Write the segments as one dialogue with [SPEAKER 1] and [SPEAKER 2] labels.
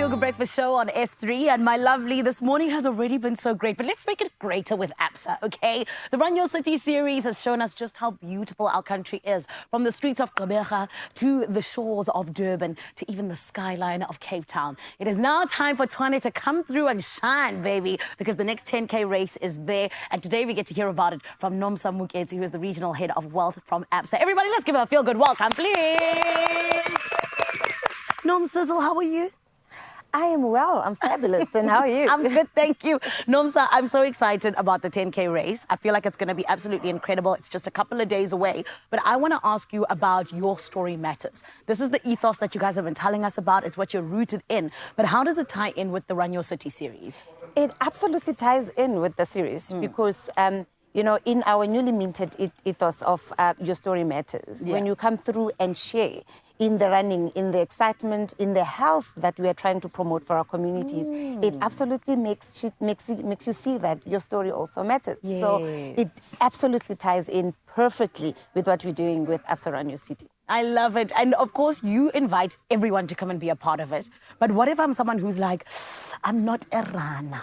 [SPEAKER 1] Feel Good Breakfast Show on S3, and my lovely, this morning has already been so great, but let's make it greater with ABSA, okay? The Run Your City series has shown us just how beautiful our country is, from the streets of Gqeberha to the shores of Durban to even the skyline of Cape Town. It is now time for Tshwane to come through and shine, baby, because the next 10K race is there, and today we get to hear about it from Nomsa Muketsi, who is the regional head of wealth from ABSA. Everybody, let's give her a feel good welcome, please. Nom Sizzle, how are you?
[SPEAKER 2] I am well. I'm fabulous. And how are you?
[SPEAKER 1] I'm good, thank you. Nomsa, I'm so excited about the 10K race. I feel like it's going to be absolutely incredible. It's just a couple of days away. But I want to ask you about Your Story Matters. This is the ethos that you guys have been telling us about. It's what you're rooted in. But how does it tie in with the Run Your City series?
[SPEAKER 2] It absolutely ties in with the series because, you know, in our newly minted ethos of Your Story Matters, when you come through and share in the running, in the excitement, in the health that we are trying to promote for our communities, it absolutely makes you see that your story also matters.
[SPEAKER 1] Yes.
[SPEAKER 2] So it absolutely ties in perfectly with what we're doing with ABSA Run Your City.
[SPEAKER 1] I love it. And of course, you invite everyone to come and be a part of it. But what if I'm someone who's like, I'm not a runner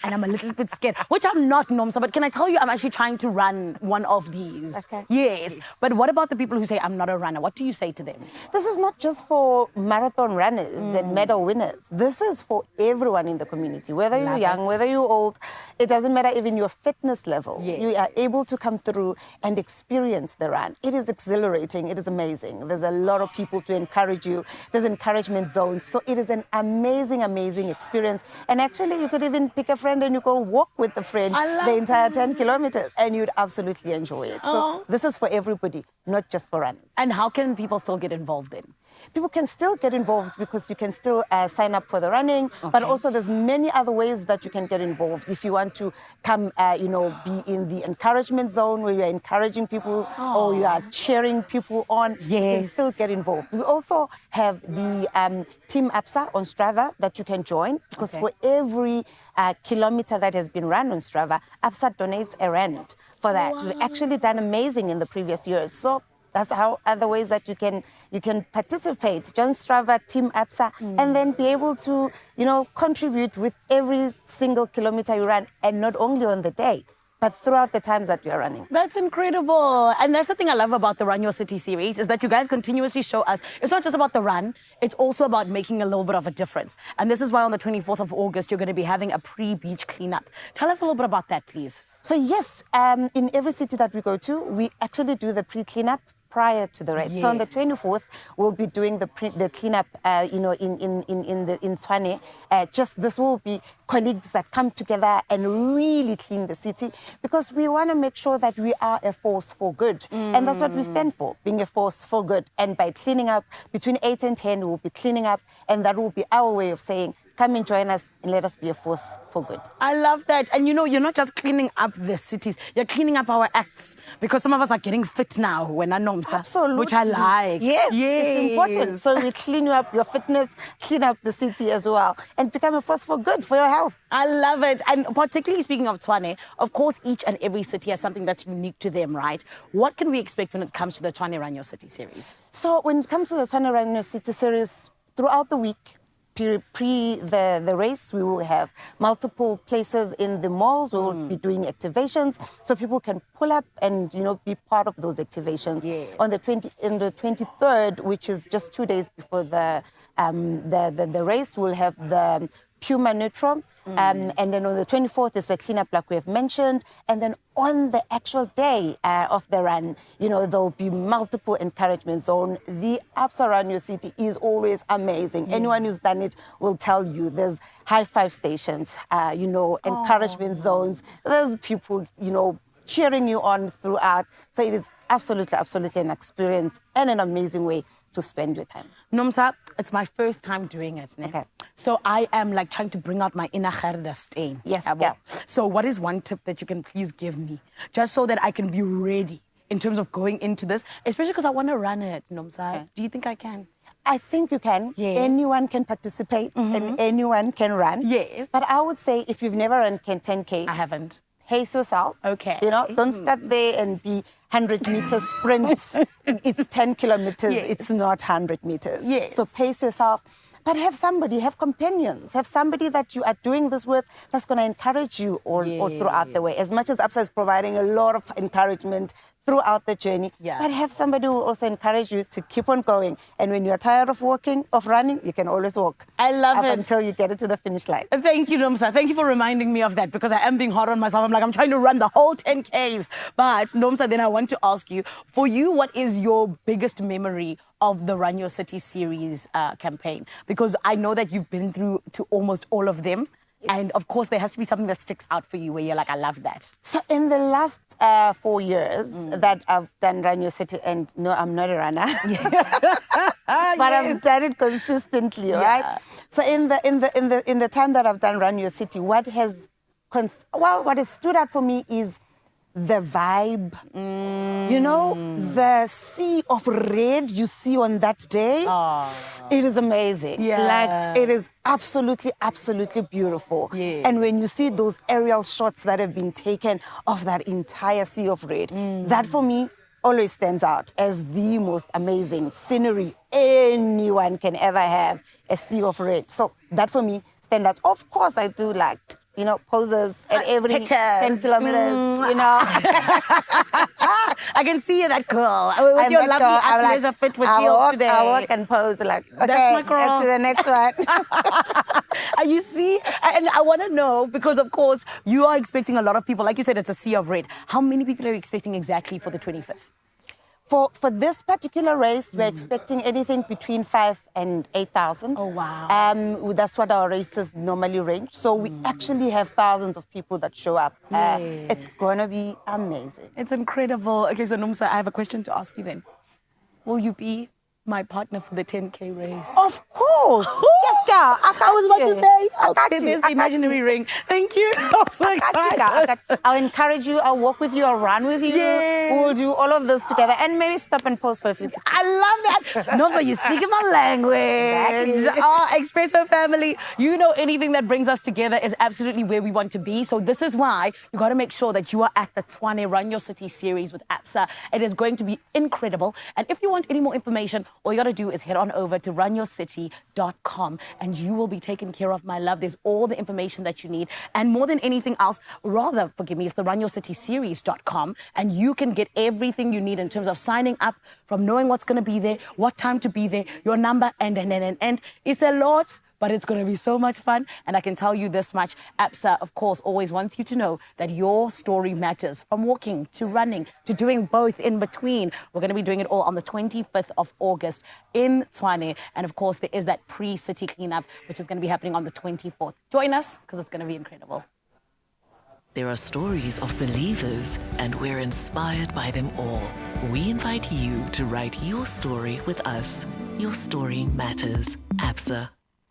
[SPEAKER 1] and I'm a little bit scared, which I'm not, Nomsa, but can I tell you, I'm actually trying to run one of these.
[SPEAKER 2] Okay.
[SPEAKER 1] Yes. But what about the people who say, I'm not a runner? What do you say to them?
[SPEAKER 2] This is not just for marathon runners and medal winners. This is for everyone in the community, whether you're young, whether you're old. It doesn't matter even your fitness level.
[SPEAKER 1] Yes.
[SPEAKER 2] You are able to come through and experience the run. It is exhilarating. It is amazing. There's a lot of people to encourage you. There's encouragement zones. So it is an amazing, amazing experience. And actually, you could even pick a friend and you go walk with a friend the entire 10 kilometers and you'd absolutely enjoy it. So this is for everybody, not just for runners.
[SPEAKER 1] And how can people still get involved in?
[SPEAKER 2] People can still get involved because you can still sign up for the running, but also there's many other ways that you can get involved. If you want to come, you know, be in the encouragement zone where you're encouraging people or you are cheering people on, you can still get involved. We also have the Team ABSA on Strava that you can join because for every kilometer that has been run on Strava, ABSA donates a rand for that. We've actually done amazing in the previous years. So that's how other ways that you can participate. Join Strava, Team ABSA, and then be able to, you know, contribute with every single kilometer you run, and not only on the day, but throughout the times that you're running.
[SPEAKER 1] That's incredible. And that's the thing I love about the Run Your City series is that you guys continuously show us it's not just about the run, it's also about making a little bit of a difference. And this is why on the 24th of August, you're going to be having a pre-beach cleanup. Tell us a little bit about that, please.
[SPEAKER 2] So yes, in every city that we go to, we actually do the pre-cleanup prior to the race. So on the 24th, we'll be doing the cleanup, you know, in Tshwane. This will be colleagues that come together and really clean the city because we want to make sure that we are a force for good. And that's what we stand for, being a force for good. And by cleaning up, between 8 and 10, we'll be cleaning up. And that will be our way of saying, come and join us and let us be a force for good.
[SPEAKER 1] I love that. And you know, you're not just cleaning up the cities, you're cleaning up our acts because some of us are getting fit now when I Nomsa.
[SPEAKER 2] Absolutely.
[SPEAKER 1] Which I like.
[SPEAKER 2] Yes, it's important. So we clean you up, your fitness, clean up the city as well, and become a force for good for your health.
[SPEAKER 1] I love it. And particularly speaking of Tshwane, of course, each and every city has something that's unique to them, right? What can we expect when it comes to the Tshwane Run Your City series?
[SPEAKER 2] So when it comes to the Tshwane Run Your City series, throughout the week, pre the race, we will have multiple places in the malls. We will be doing activations so people can pull up and, you know, be part of those activations. On the 23rd, which is just 2 days before the race, we'll have the Puma Neutral. And then on the 24th is the cleanup like we have mentioned. And then on the actual day of the run, you know, there'll be multiple encouragement zones. The ABSA Run Your City is always amazing. Anyone who's done it will tell you there's high five stations, you know, encouragement zones. There's people, you know, cheering you on throughout. So it is absolutely, absolutely an experience and an amazing way to spend your time.
[SPEAKER 1] Nomsa, it's my first time doing it. Ne?
[SPEAKER 2] Okay.
[SPEAKER 1] So I am like trying to bring out my inner Gerda stain.
[SPEAKER 2] Yes, yeah.
[SPEAKER 1] So what is one tip that you can please give me just so that I can be ready in terms of going into this, especially because I want to run it, Nomsa. Okay. Do you think I can?
[SPEAKER 2] I think you can.
[SPEAKER 1] Yes.
[SPEAKER 2] Anyone can participate and anyone can run.
[SPEAKER 1] Yes.
[SPEAKER 2] But I would say if you've never run 10K,
[SPEAKER 1] I haven't.
[SPEAKER 2] Pace yourself.
[SPEAKER 1] Okay.
[SPEAKER 2] You know, don't start there and be 100-meter sprint. It's 10 kilometers.
[SPEAKER 1] Yes.
[SPEAKER 2] It's not 100 meters.
[SPEAKER 1] Yes.
[SPEAKER 2] So pace yourself. but have somebody, have companions, have somebody that you are doing this with that's going to encourage you all throughout the way. As much as ABSA is providing a lot of encouragement throughout the journey, but have somebody who will also encourage you to keep on going. And when you're tired of running, you can always walk.
[SPEAKER 1] I love it.
[SPEAKER 2] Until you get it to the finish line.
[SPEAKER 1] Thank you, Nomsa. Thank you for reminding me of that, because I am being hard on myself. I'm like, I'm trying to run the whole 10Ks. But Nomsa, then I want to ask you, for you, what is your biggest memory of the Run Your City series campaign? Because I know that you've been through to almost all of them. And of course, there has to be something that sticks out for you where you're like, I love that.
[SPEAKER 2] So in the last 4 years that I've done Run Your City, and no, I'm not a runner, but I've done it consistently, right? So in the time that I've done Run Your City, what has stood out for me is the vibe, you know, the sea of red you see on that day. It is amazing. Like, it is absolutely, absolutely beautiful. And when you see those aerial shots that have been taken of that entire sea of red, that for me always stands out as the most amazing scenery anyone can ever have, a sea of red. So that for me stands out. Of course, I do like, you know, poses at every
[SPEAKER 1] Pictures.
[SPEAKER 2] 10 kilometers, you know.
[SPEAKER 1] I can see you, that girl. With your lovely athleisure fit with heels today.
[SPEAKER 2] I walk and pose like, okay,
[SPEAKER 1] that's my girl.
[SPEAKER 2] to the next one.
[SPEAKER 1] You see, and I want to know, because of course, you are expecting a lot of people. Like you said, it's a sea of red. How many people are you expecting exactly for the 25th?
[SPEAKER 2] For this particular race, we're expecting anything between 5,000 and 8,000.
[SPEAKER 1] Oh, wow.
[SPEAKER 2] That's what our races normally range. So we actually have thousands of people that show up. It's going to be amazing.
[SPEAKER 1] It's incredible. Okay, so Nomsa, I have a question to ask you then. Will you be my partner for the 10K race?
[SPEAKER 2] Of course. Yes, girl.
[SPEAKER 1] I was about to say, there's the imaginary ring. Thank you. I'm so excited.
[SPEAKER 2] I'll encourage you. I'll walk with you. I'll run with you. We'll do all of this together and maybe stop and pose for a few.
[SPEAKER 1] I love that. No, so you speak my language. Our Expresso family, you know, anything that brings us together is absolutely where we want to be. So this is why you got to make sure that you are at the Tshwane Run Your City series with ABSA. It is going to be incredible. And if you want any more information, all you got to do is head on over to runyourcity.com and you will be taken care of, my love. There's all the information that you need. And more than anything else, it's the runyourcityseries.com, and you can get everything you need in terms of signing up, from knowing what's going to be there, what time to be there, your number, and. It's a lot, but it's going to be so much fun. And I can tell you this much, ABSA, of course, always wants you to know that your story matters. From walking to running to doing both in between. We're going to be doing it all on the 25th of August in Tshwane. And of course, there is that pre-city cleanup, which is going to be happening on the 24th. Join us, because it's going to be incredible.
[SPEAKER 3] There are stories of believers, and we're inspired by them all. We invite you to write your story with us. Your story matters. ABSA.